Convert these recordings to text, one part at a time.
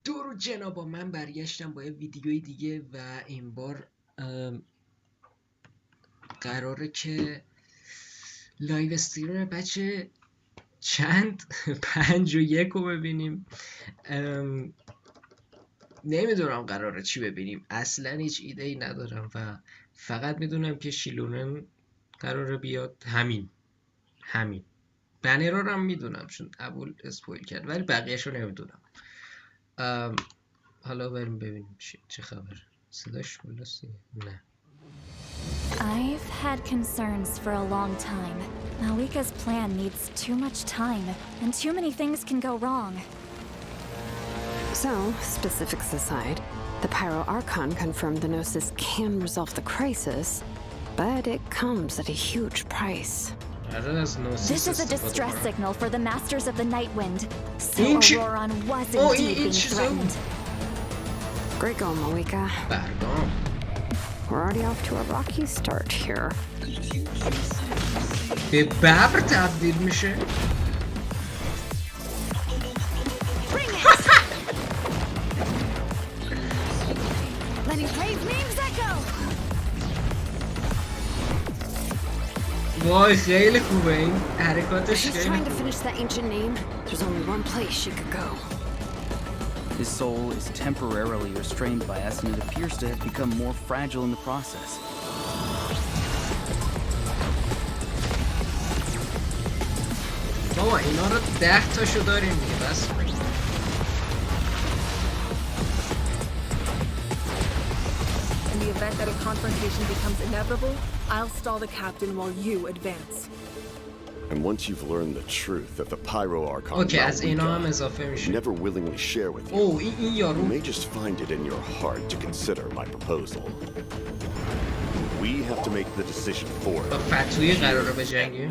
درود جنابا، من برگشتم با یه ویدیوی دیگه و این بار قراره که لایو استریم بچه چند 5 و 1 رو ببینیم. نمیدونم قراره چی ببینیم، اصلا هیچ ایده ای ندارم و فقط میدونم که شیلونن قراره بیاد. همین بنرا رو هم میدونم چون ابول اسپویل کرد، ولی بقیهش رو نمیدونم. حالا بریم ببینیم چه خبر. صداش بالاست نه. I've had concerns for a long time. Malika's plan needs too much time, and too many things can go wrong. So, specifics aside, the Pyro Archon confirmed the Gnosis can resolve the crisis, but it comes at a huge price. This is a distress signal for the Masters of the Nightwind. So Auroron was indeed being threatened. Great going, Malika. We're already off to a rocky start here. به ببر تبدیل میشه. Letting praise names echo. وای خیلی خوبه این حرکاتش. She's trying to finish that ancient name. There's only one place she could go. His soul is temporarily restrained by us, and it appears to have become more fragile in the process. بابا اینا رو 10 تاشو داریم دیگه بس. In the event that a confrontation becomes inevitable, I'll stall the captain while you advance. And once you've learned the truth that the Pyro Archon never willingly share with you, you may just find it in your heart to consider my proposal. We have to make the decision for it.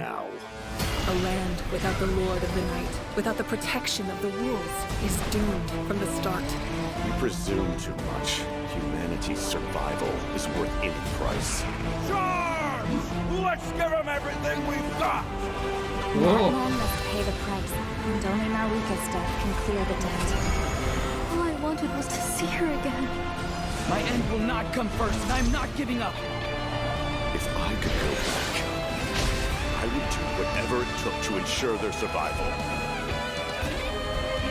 Now. A land without the Lord of the Night, without the protection of the rules, is doomed from the start. You presume too much. Humanity's survival is worth any price. Charge! Let's give him everything we've got! Natlan must pay the price, and only Malika's death can clear the debt. All I wanted was to see her again. My end will not come first, and I'm not giving up. If I could go back, I would do whatever it took to ensure their survival.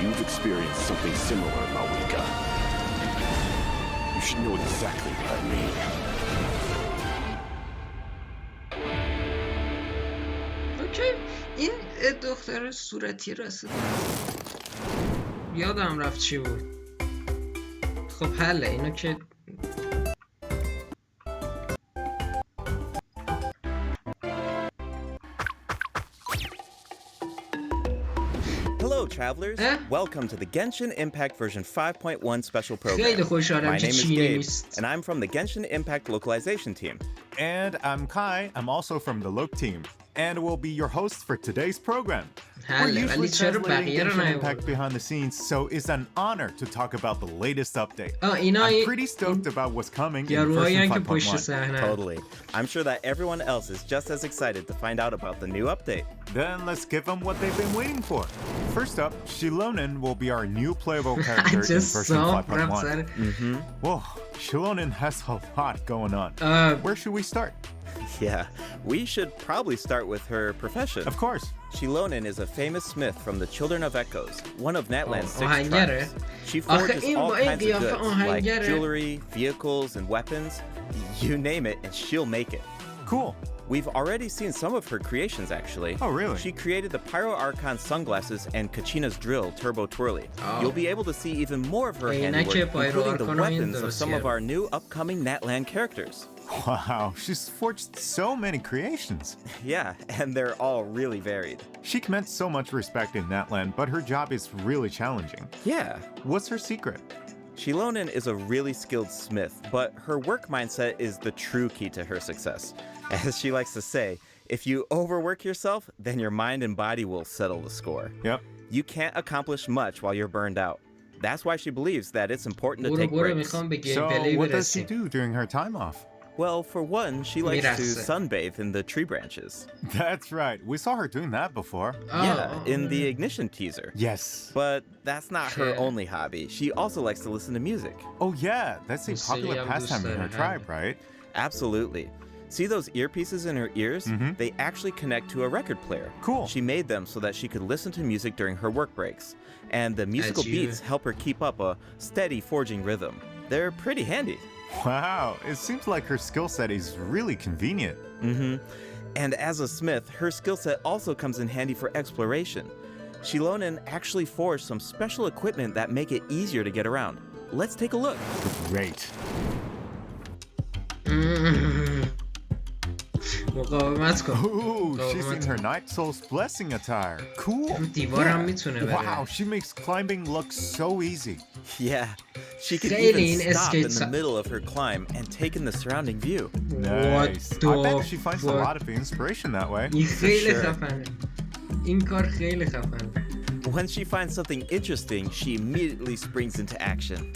You've experienced something similar, Malika. You should know exactly what I mean. اوکی، این دختر صورتی راسته یادم رفت چی بود. خب حله اینو که Hello, travelers. Welcome to the Genshin Impact version 5.1 special program. My name is Gabe, and I'm from the Genshin Impact localization team. And I'm Kai. I'm also from the Loc team, and will be your host for today's program. We're usually translating Genshin Impact behind the scenes, so it's an honor to talk about the latest update. I'm pretty stoked about what's coming in version 5.1. Totally. I'm sure that everyone else is just as excited to find out about the new update. Then let's give them what they've been waiting for. First up, Xilonen will be our new playable character in version 5.1. Whoa, Xilonen has a lot going on. Where should we start? Yeah, we should probably start with her profession. Of course. Xilonen is a famous smith from the Children of Echoes, one of Natlan's 6 tribes. She forges all kinds of goods, like jewelry, vehicles, and weapons. You name it, and she'll make it. Cool. We've already seen some of her creations, actually. Oh, really? She created the Pyro Archon sunglasses and Kachina's drill, Turbo Twirly. You'll be able to see even more of her handiwork, including the weapons of some of our new upcoming Natlan characters. Wow, she's forged so many creations. Yeah, and they're all really varied. She commands so much respect in Natlan, but her job is really challenging. Yeah. What's her secret? Xilonen is a really skilled smith, but her work mindset is the true key to her success. As she likes to say, if you overwork yourself, then your mind and body will settle the score. Yep. You can't accomplish much while you're burned out. That's why she believes that it's important to take breaks. So, what does she do during her time off? Well, for one, she likes to sunbathe in the tree branches. That's right. We saw her doing that before. Yeah, in the Ignition teaser. Yes. But that's not her only hobby. She also likes to listen to music. Oh yeah, that's a popular pastime in her tribe, right? Absolutely. See those earpieces in her ears? Mm-hmm. They actually connect to a record player. Cool. She made them so that she could listen to music during her work breaks. And the musical beats help her keep up a steady forging rhythm. They're pretty handy. Wow, it seems like her skill set is really convenient. Mm-hmm. And as a smith, her skill set also comes in handy for exploration. Xilonen actually forged some special equipment that make it easier to get around. Let's take a look. Great. Ooh, she's in her Night Soul's Blessing attire. Cool. Wow, she makes climbing look so easy. Yeah, she can even stop in the middle of her climb and take in the surrounding view. Nice. I bet she finds a lot of inspiration that way. When she finds something interesting, she immediately springs into action.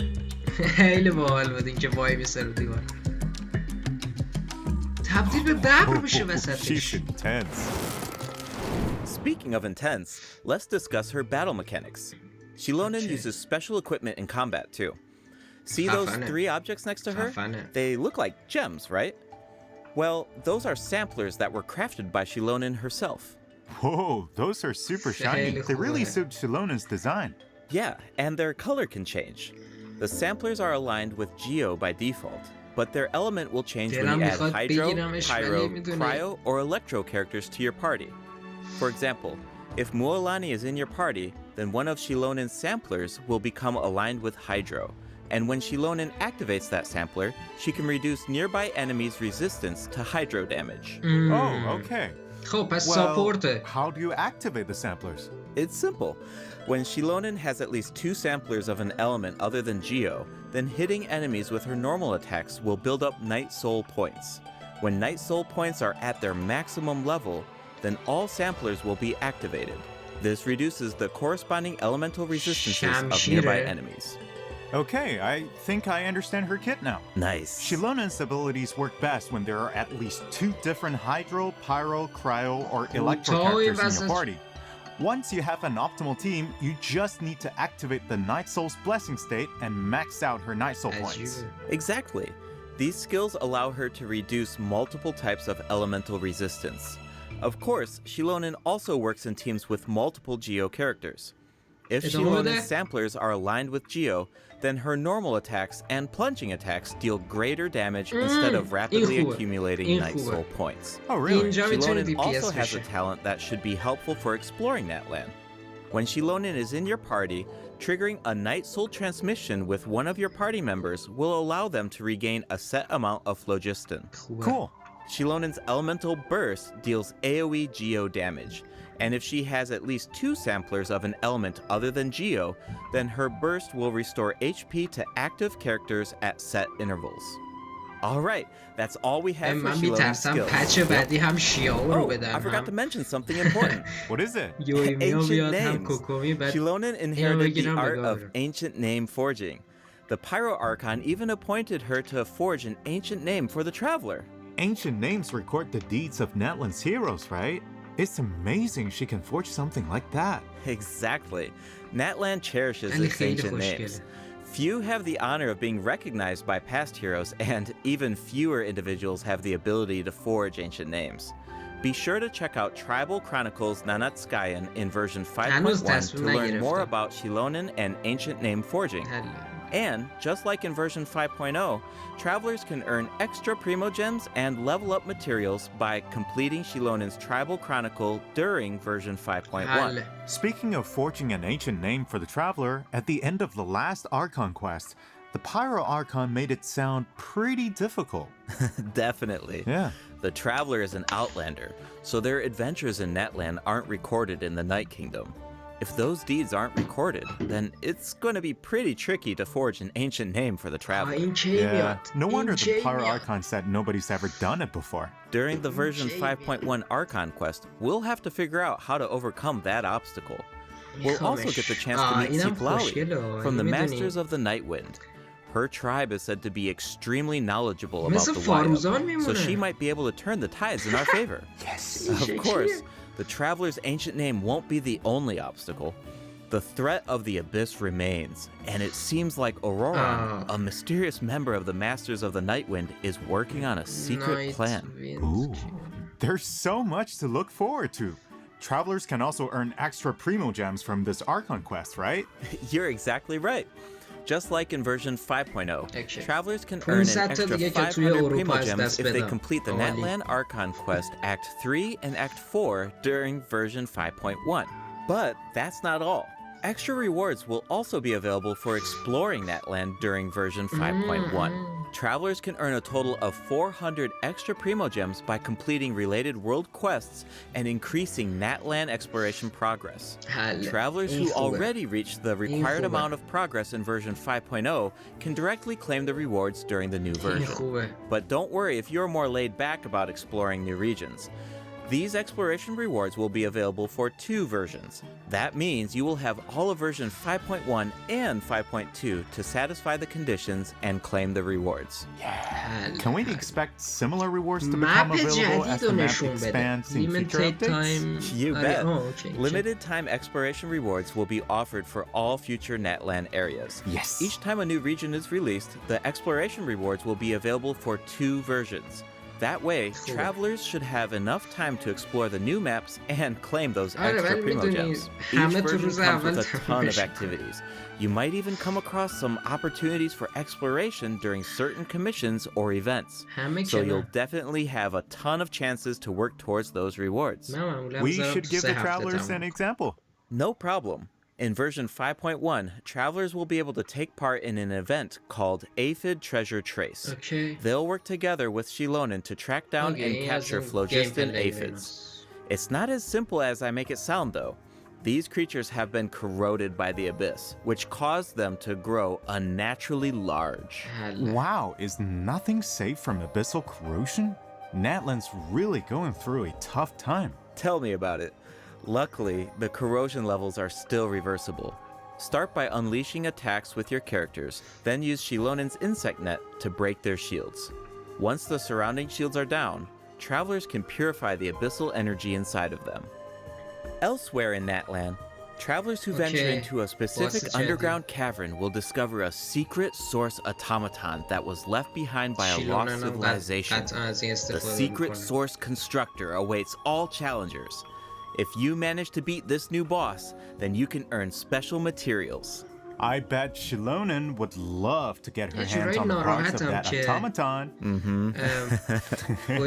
She's intense. Speaking of intense, let's discuss her battle mechanics. Xilonen uses special equipment in combat too. See those 3 objects next to her? They look like gems, right? Well, those are samplers that were crafted by Xilonen herself. Whoa, those are super shiny. They really suit Shilonen's design. Yeah, and their color can change. The samplers are aligned with Geo by default, but their element will change when you add Hydro, Pyro, Cryo, or Electro characters to your party. For example, if Mualani is in your party, then one of Shilonen's samplers will become aligned with Hydro, and when Xilonen activates that sampler, she can reduce nearby enemies' resistance to Hydro damage. Oh, okay. Well, how do you activate the samplers? It's simple. When Xilonen has at least 2 samplers of an element other than Geo, then hitting enemies with her normal attacks will build up Night Soul points. When Night Soul points are at their maximum level, then all samplers will be activated. This reduces the corresponding elemental resistances of nearby enemies. Okay, I think I understand her kit now. Nice. Shilonen's abilities work best when there are at least 2 different Hydro, Pyro, Cryo, or Electro characters in your party. Once you have an optimal team, you just need to activate the Night Soul's Blessing state and max out her Night Soul points. Exactly. These skills allow her to reduce multiple types of elemental resistance. Of course, Xilonen also works in teams with multiple Geo characters. If Shilonen's samplers are aligned with Geo, then her normal attacks and plunging attacks deal greater damage instead of rapidly accumulating Night Soul points. Oh, really? Xilonen also has a talent that should be helpful for exploring Natlan. When Xilonen is in your party, triggering a Night Soul transmission with one of your party members will allow them to regain a set amount of phlogiston. Cool. Shilonen's Elemental Burst deals AoE Geo damage, and if she has at least 2 samplers of an element other than Geo, then her burst will restore HP to active characters at set intervals. Alright, that's all we have for Shilonen's skills. I forgot to mention something important. What is it? Ancient names. Xilonen inherited the art of ancient name forging. The Pyro Archon even appointed her to forge an ancient name for the Traveler. Ancient names record the deeds of Natlan's heroes, right? It's amazing she can forge something like that. Exactly. Natlan cherishes its ancient names. Few have the honor of being recognized by past heroes, and even fewer individuals have the ability to forge ancient names. Be sure to check out Tribal Chronicles Nanatskayan in version 5.1 to learn more about Xilonen and ancient name forging. And, just like in version 5.0, travelers can earn extra Primogems and level up materials by completing Shilonen's Tribal Chronicle during version 5.1. Speaking of forging an ancient name for the traveler, at the end of the last Archon quest, the Pyro Archon made it sound pretty difficult. Definitely. Yeah. The traveler is an outlander, so their adventures in Natlan aren't recorded in the Night Kingdom. If those deeds aren't recorded, then it's going to be pretty tricky to forge an ancient name for the traveler. Yeah, no wonder the Pyro Archon said nobody's ever done it before. During the version 5.1 Archon quest, we'll have to figure out how to overcome that obstacle. We'll also get the chance to meet Ciclawi from the Masters of the Night Wind. Her tribe is said to be extremely knowledgeable about the wild, so she might be able to turn the tides in our favor. Yes. Of course, the Traveler's ancient name won't be the only obstacle. The threat of the Abyss remains, and it seems like Aurora, a mysterious member of the Masters of the Nightwind, is working on a secret plan. Ooh, there's so much to look forward to. Travelers can also earn extra Primo Gems from this Archon quest, right? You're exactly right. Just like in version 5.0, travelers can earn an extra 500 Primo Gems if they complete the Natlan Archon quest Act 3 and Act 4 during version 5.1. But that's not all. Extra rewards will also be available for exploring Natlan during version 5.1. Travelers can earn a total of 400 extra Primo Gems by completing related world quests and increasing Natlan exploration progress. Travelers who already reached the required amount of progress in version 5.0 can directly claim the rewards during the new version. But don't worry if you're more laid back about exploring new regions. These exploration rewards will be available for 2 versions. That means you will have all of version 5.1 and 5.2 to satisfy the conditions and claim the rewards. Yeah. Can we expect similar rewards to become available as the map expands in future updates? You bet. Limited time exploration rewards will be offered for all future Natlan areas. Yes. Each time a new region is released, the exploration rewards will be available for 2 versions. That way, travelers should have enough time to explore the new maps and claim those extra Primo Gems. Each version comes with a ton of activities. You might even come across some opportunities for exploration during certain commissions or events. So you'll definitely have a ton of chances to work towards those rewards. We should give the travelers an example. No problem. In version 5.1, travelers will be able to take part in an event called Aphid Treasure Trace. They'll work together with Xilonen to track down and capture phlogiston aphids. It's not as simple as I make it sound, though. These creatures have been corroded by the Abyss, which caused them to grow unnaturally large. Wow, is nothing safe from abyssal corrosion? Natlan's really going through a tough time. Tell me about it. Luckily, the corrosion levels are still reversible. Start by unleashing attacks with your characters, then use Xilonen's insect net to break their shields. Once the surrounding shields are down, travelers can purify the abyssal energy inside of them. Elsewhere in Natlan, travelers who venture into a specific underground cavern will discover a secret source automaton that was left behind by a lost civilization. The secret source constructor awaits all challengers. If you manage to beat this new boss, then you can earn special materials. I bet Xilonen would love to get her hands on the parts of that automaton. Okay.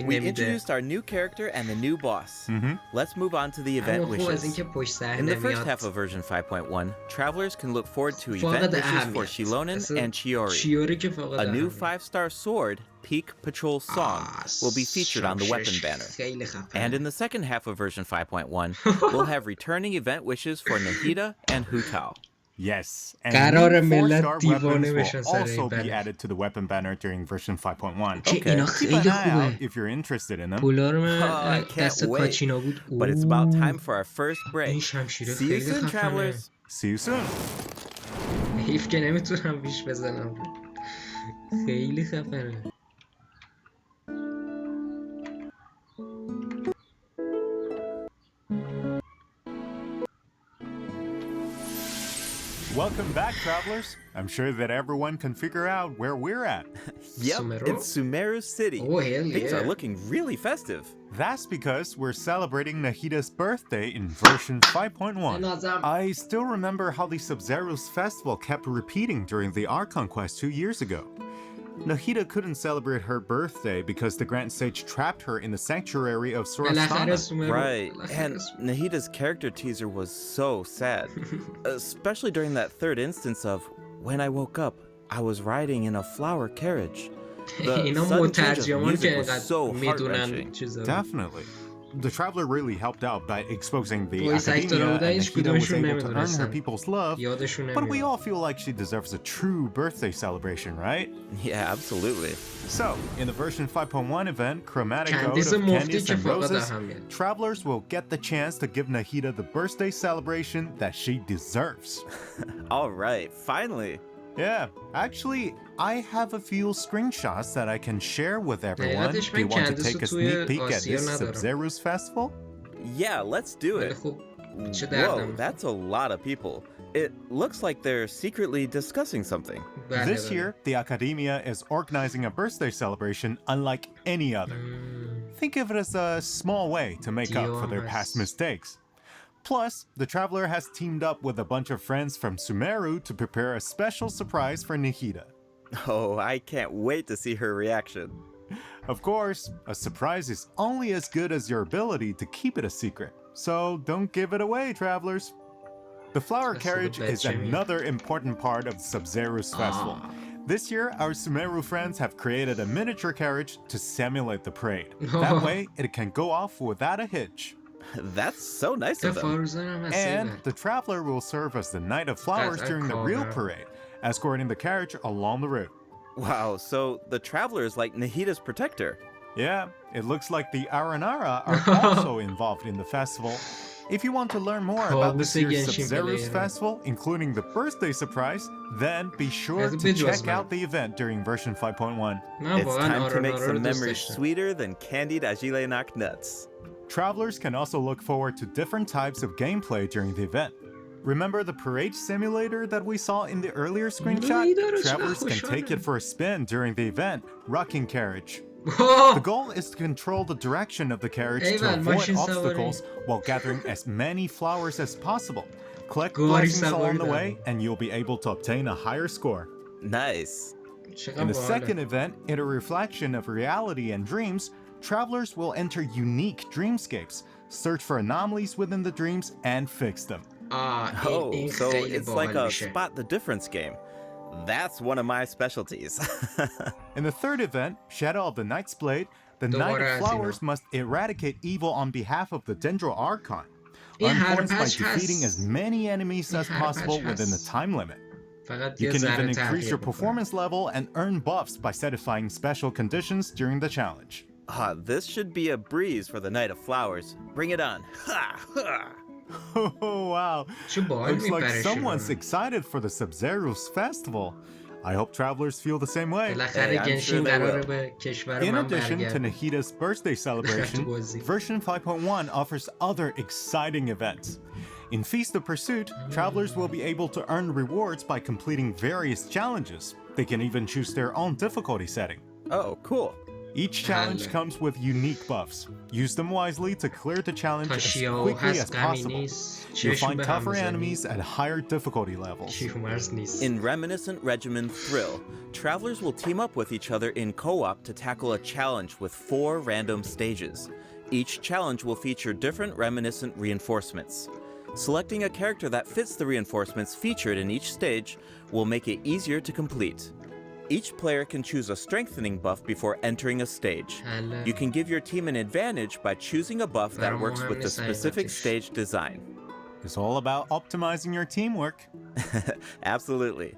We introduced our new character and the new boss. Let's move on to the event wishes. In the first half of version 5.1, travelers can look forward to event wishes for Xilonen and Chiori. A new 5-star sword, Peak Patrol Song, will be featured on the weapon banner. And in the second half of version 5.1, we'll have returning event wishes for Nahida and Hu Tao. Yes, and 4-star weapons will also be added to the weapon banner during version 5.1. Okay. Keep an eye out if you're interested in them. I can't wait. But it's about time for our first break. See you soon, travelers. See you soon. حیف که نمیتونم بیش بزنم. خیلی خفنه. Welcome back, travelers. I'm sure that everyone can figure out where we're at. Yep, it's Sumeru City. Oh, hell yeah. Things are looking really festive. That's because we're celebrating Nahida's birthday in version 5.1. I still remember how the Sub-Zero's festival kept repeating during the Archon quest 2 years ago. Nahida couldn't celebrate her birthday because the Grand Sage trapped her in the sanctuary of Sorastana. Right, and Nahida's character teaser was so sad. Especially during that third instance of, when I woke up, I was riding in a flower carriage. The sudden change of music was so heart-wrenching. Definitely. The Traveler really helped out by exposing the academia, and Nahida was able to earn her people's love, but we all feel like she deserves a true birthday celebration, right? Yeah, absolutely. So, in the version 5.1 event, Chromatic Ode of Candies and Roses, Travelers will get the chance to give Nahida the birthday celebration that she deserves. Alright, finally! Yeah, actually, I have a few screenshots that I can share with everyone. Do you want to take a sneak peek at this Sub-Zero's festival? Yeah, let's do it. Whoa, that's a lot of people. It looks like they're secretly discussing something. This year, the Academia is organizing a birthday celebration unlike any other. Think of it as a small way to make up for their past mistakes. Plus, the Traveler has teamed up with a bunch of friends from Sumeru to prepare a special surprise for Nihida. Oh, I can't wait to see her reaction. Of course, a surprise is only as good as your ability to keep it a secret, so don't give it away, Travelers. The flower carriage is another important part of the Sub-Zero's festival. This year, our Sumeru friends have created a miniature carriage to simulate the parade. That way, it can go off without a hitch. That's so nice of them. And the Traveler will serve as the Knight of Flowers during the real parade, escorting the carriage along the route. Wow, so the Traveler is like Nahida's protector. Yeah, it looks like the Aranara are also involved in the festival. If you want to learn more about this year's Sub-Zero's festival, including the birthday surprise, then be sure to check out the event during version 5.1. It's time to make some memories sweeter than candied Agilenak nuts. Travelers can also look forward to different types of gameplay during the event. Remember the parade simulator that we saw in the earlier screenshot? Travelers can take it for a spin during the event, rocking carriage. The goal is to control the direction of the carriage to avoid obstacles while gathering as many flowers as possible. Collect blessings along the way, and you'll be able to obtain a higher score. Nice. In the second event, in a reflection of reality and dreams, travelers will enter unique dreamscapes, search for anomalies within the dreams, and fix them. So it's like a spot the difference game. That's one of my specialties. In the third event, Shadow of the Knight's Blade, the Knight of Flowers must eradicate evil on behalf of the Dendro Archon. Earn points by defeating as many enemies as possible within the time limit. You can even increase your performance level and earn buffs by satisfying special conditions during the challenge. This should be a breeze for the Knight of Flowers. Bring it on. Ha! Ha! Oh, wow. Looks like someone's excited for the Sub-Zero's festival. I hope travelers feel the same way. Hey, I'm sure they will. In addition to Nahida's birthday celebration, version 5.1 offers other exciting events. In Feast of Pursuit, travelers will be able to earn rewards by completing various challenges. They can even choose their own difficulty setting. Oh, cool. Each challenge comes with unique buffs. Use them wisely to clear the challenge as quickly as possible. You'll find tougher enemies at higher difficulty levels. In Reminiscent Regimen Thrill, travelers will team up with each other in co-op to tackle a challenge with 4 random stages. Each challenge will feature different Reminiscent reinforcements. Selecting a character that fits the reinforcements featured in each stage will make it easier to complete. Each player can choose a strengthening buff before entering a stage. You can give your team an advantage by choosing a buff that works with the specific stage design. It's all about optimizing your teamwork. Absolutely.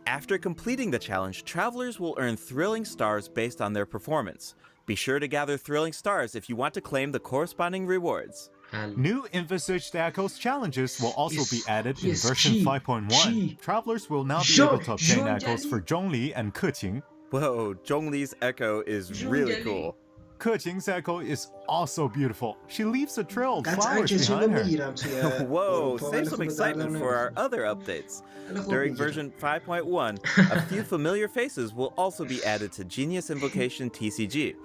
After completing the challenge, travelers will earn thrilling stars based on their performance. Be sure to gather thrilling stars if you want to claim the corresponding rewards. New Envisaged Echoes challenges will also be added in version 5.1. Travelers will now be able to obtain echoes for Zhongli and Keqing. Whoa, Zhongli's echo is really cool. Keqing's echo is also beautiful. She leaves a trail of flowers behind her. Whoa, save some excitement for our other updates. During version 5.1, a few familiar faces will also be added to Genius Invocation TCG.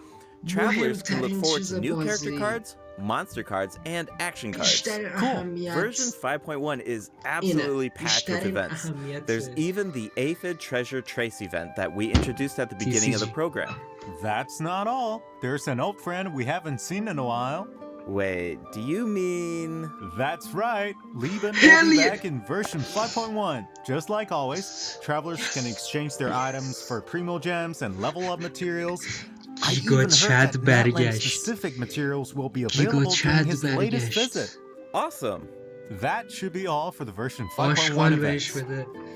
Travelers can look forward to new character cards, monster cards, and action cards. Cool. Version 5.1 is absolutely packed with events. There's even the Aphid Treasure Trace event that we introduced at the beginning of the program. That's not all. There's an old friend we haven't seen in a while. Wait, do you mean... That's right. Lieben will be back in version 5.1. Just like always, travelers can exchange their items for Primo Gems and level up materials. I even heard that Natlan-specific materials will be available during his latest visit. Awesome. That should be all for the version 5.1 events.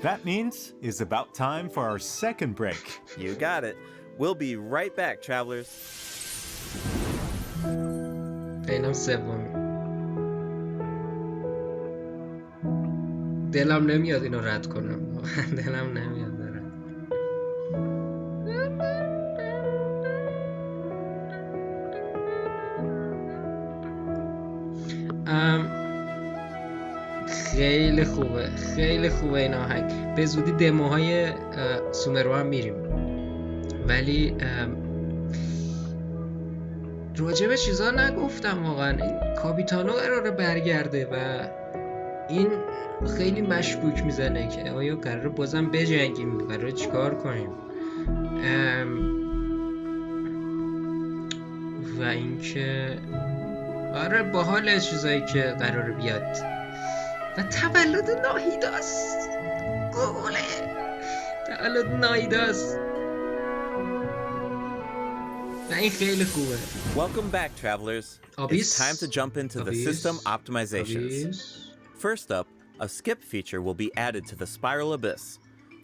That means it's about time for our second break. You got it. We'll be right back, travelers. اینم سومی. دلم نمیاد اینو رد کنم. دلم نمیاد. خیلی خوبه، خیلی خوبه این آهنگ. به زودی دموهای سومرو هم میریم، ولی راجع به چیزا نگفتم واقعا. این کاپیتانو قراره برگرده و این خیلی مشکوک میزنه که آیا قراره بازم بجنگیم، قراره چیکار کنیم. و اینکه آره باحال چیزایی که قراره بیاد. و تولد ناهیداست، گوله تولد ناهیداست و این خیلی خوبه. Welcome back, travelers. It's time to jump into the system optimizations. First up, a skip feature will be added to the Spiral Abyss.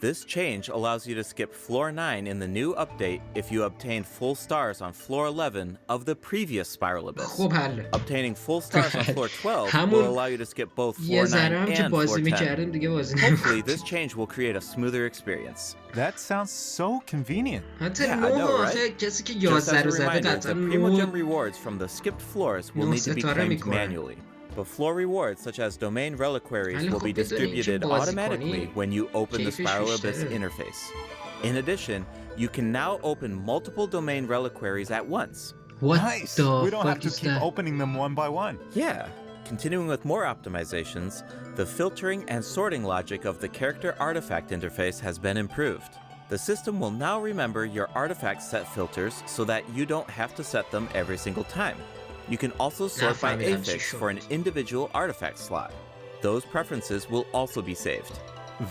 This change allows you to skip floor 9 in the new update if you obtained full stars on floor 11 of the previous Spiral Abyss. Obtaining full stars on floor 12 will allow you to skip both floor 9 and floor 10. Hopefully, this change will create a smoother experience. That sounds so convenient. Yeah, I know, right? Just as a reminder, the Primogem rewards from the skipped floors will need to be claimed manually. But floor rewards such as domain reliquaries will be distributed automatically when you open the Spiral Abyss interface. In addition, you can now open multiple domain reliquaries at once. What nice! The we don't have to keep that? Opening them one by one. Yeah. Continuing with more optimizations, the filtering and sorting logic of the character artifact interface has been improved. The system will now remember your artifact set filters so that you don't have to set them every single time. You can also sort by affix for an individual artifact slot. Those preferences will also be saved.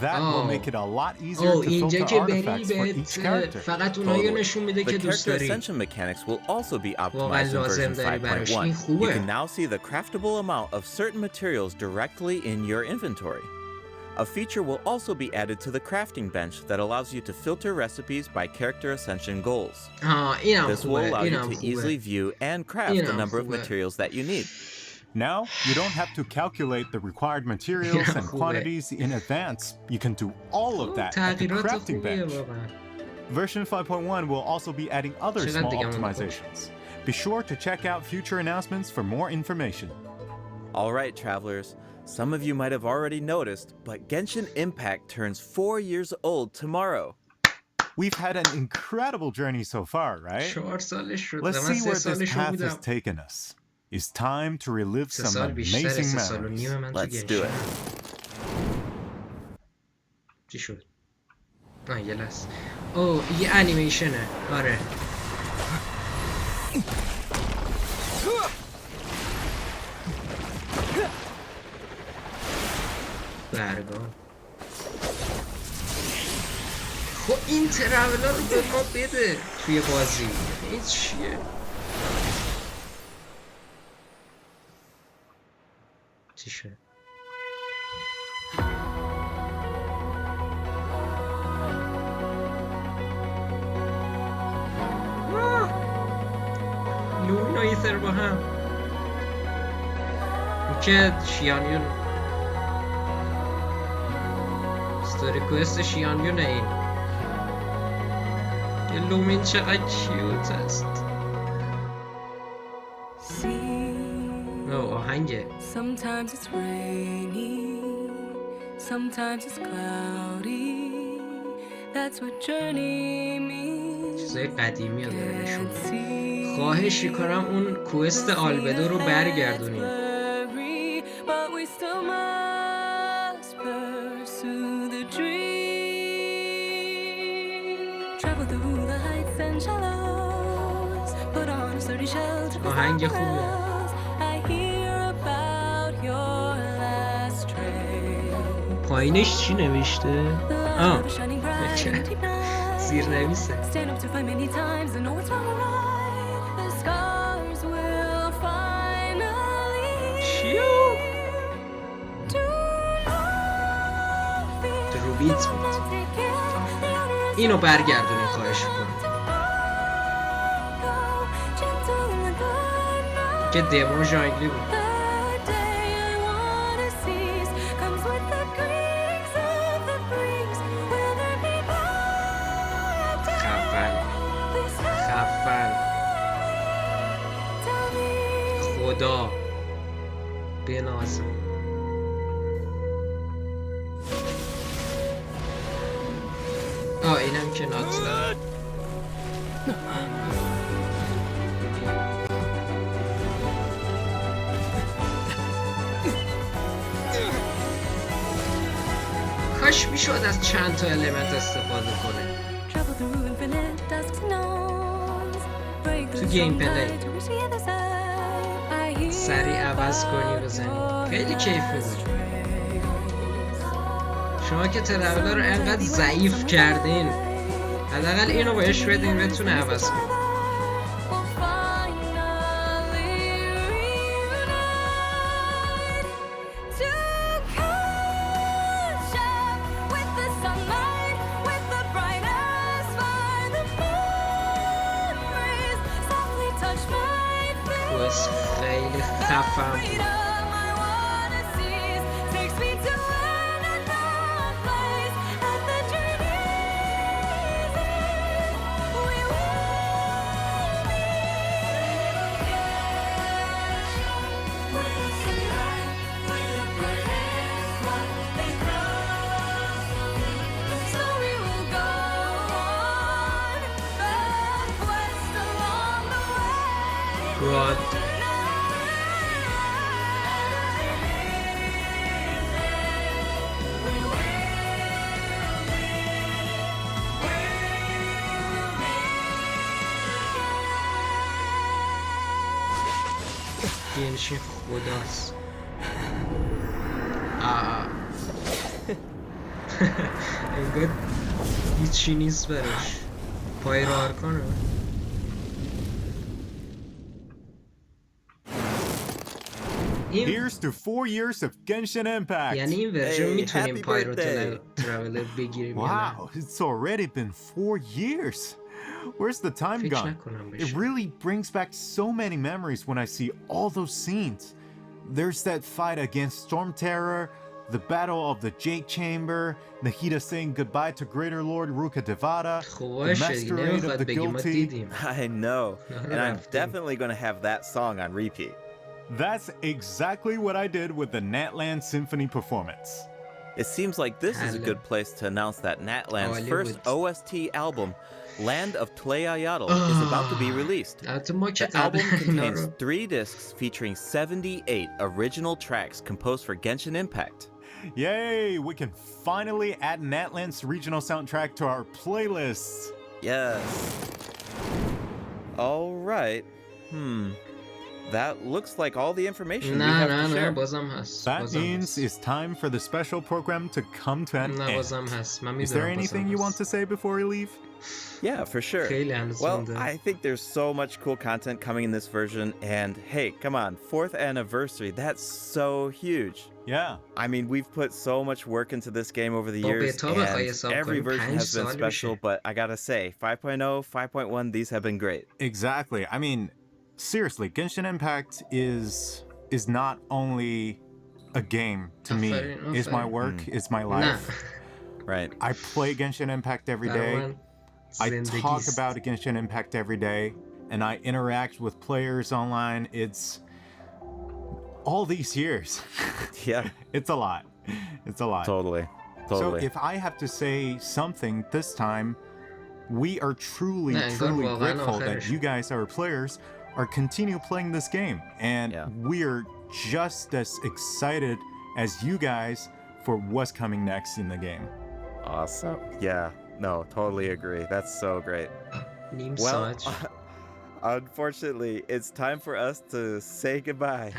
That will make it a lot easier to filter artifacts for each character. The character ascension mechanics will also be optimized in version 5.1. You can now see the craftable amount of certain materials directly in your inventory. A feature will also be added to the crafting bench that allows you to filter recipes by character ascension goals. This will allow you to easily view and craft the number of materials that you need. Now, you don't have to calculate the required materials and quantities in advance. You can do all of that at the crafting bench. Version 5.1 will also be adding other small optimizations. Be sure to check out future announcements for more information. All right, travelers. Some of you might have already noticed, but Genshin Impact turns 4 years old tomorrow. We've had an incredible journey so far, right? Let's see where this path has taken us. It's time to relive some amazing memories. Let's do it. چی شد؟ یه لحظه. اوه یه انیمیشنه. آره. برگام. خب این ترابلا رو به ما بده توی بازی. این چیه؟ چی شد؟ لومین و ایتر با هم که شیانیون ستوری کوست شیانیونه این که لومین چقدر کیوت است. آهنگه Sometimes it's rainy, sometimes it's cloudy. That's what journey means. چیزای قدیمی رو داره نشون میده. خواهش میکنم اون کوست آلبدو رو برگردونیم. But we still must pursue the dream. Travel through the heights and shallows. Put on a sturdy shelter. آهنگ خوبه. پایینش چی نوشته؟ زیر نویسه. چیو؟ دروبیت بود. اینو برگردونی خواهش کنم که دمو جانگلی بود. خدا بنازم. اینم که نات داره. کاش میشد از چند تا المنت استفاده کنه تو گیم پلی، سریع عوض کنی بزنی، خیلی کیف میده. شما که ترابلا رو انقدر ضعیف کردین، حداقل اینو بهش بدین بتونه عوض کنه. خیلی خفم بود. God. گنشین خداست. انگار هیچی نیست براش. پایرو آرکانه. Here's to 4 years of Genshin Impact. یعنی این ورژن میتونیم پایرو ترافلر بگیریم. Wow, it's already been 4 years. Where's the time gone? It really brings back so many memories when I see all those scenes. There's that fight against Storm Terror, the battle of the Jade Chamber, Nahida saying goodbye to Greater Lord Ruka Devada, the masquerade of the guilty. I know, and I'm definitely going to have that song on repeat. That's exactly what I did with the Natlan Symphony performance. It seems like this is a good place to announce that Natlan's first OST album, Land of Tlayayatl, is about to be released. The album contains 3 discs featuring 78 original tracks composed for Genshin Impact. Yay! We can finally add Natlan's regional soundtrack to our playlists. Yes. All right. That looks like all the information we have to share. That means it's time for the special program to come to an end. Is there anything you want to say before we leave? Yeah, for sure. Well, I think there's so much cool content coming in this version, and hey, come on, 4th anniversary, that's so huge. Yeah. I mean, we've put so much work into this game over the years, and every version has been special, but I gotta say, 5.0, 5.1, these have been great. Exactly. I mean, seriously, Genshin Impact is not only a game to me. It's my work, it's my life. Right. I play Genshin Impact every day. I talk about Genshin Impact every day, and I interact with players online. It's all these years. Yeah. It's a lot. It's a lot. Totally. So if I have to say something this time, we are truly grateful that you guys, our players, are continue playing this game, and we're just as excited as you guys for what's coming next in the game. Awesome. Yeah, no, totally agree. That's so great. Well, unfortunately, it's time for us to say goodbye.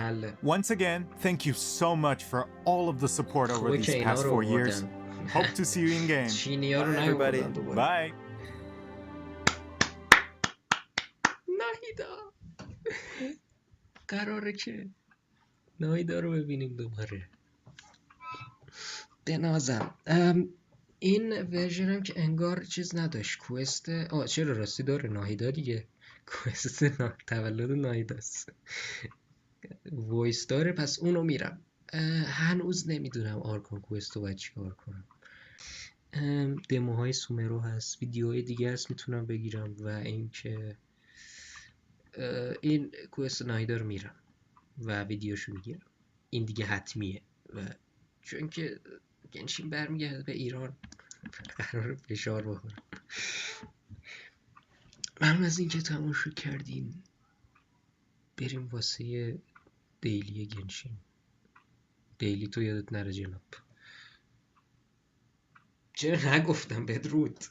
Once again, thank you so much for all of the support over these past 4 years. Hope to see you in game. Bye, everybody. Bye. قراره که نایدا رو ببینیم دوباره. بنازم این ورژن هم که انگار چیز نداشت، کوست چرا راستی داره ناهیدا دیگه، کوست تولد ناهیداست، وایس داره، پس اونو میرم. هنوز نمیدونم آرکان کوست رو باید چیکار کنم. دموهای سومرو هست، ویدیوهای دیگه هست میتونم بگیرم، و اینکه این کوست ناهیدا رو میرم و ویدیوشو میگیرم. این دیگه حتمیه، و چون که گنشین برمیگرده به ایران قرار فشار بخورم. ممنون از اینکه تماشا کردین. بریم واسه دیلی گنشین. دیلی تو یادت نره جناب. چرا نگفتم بدرود.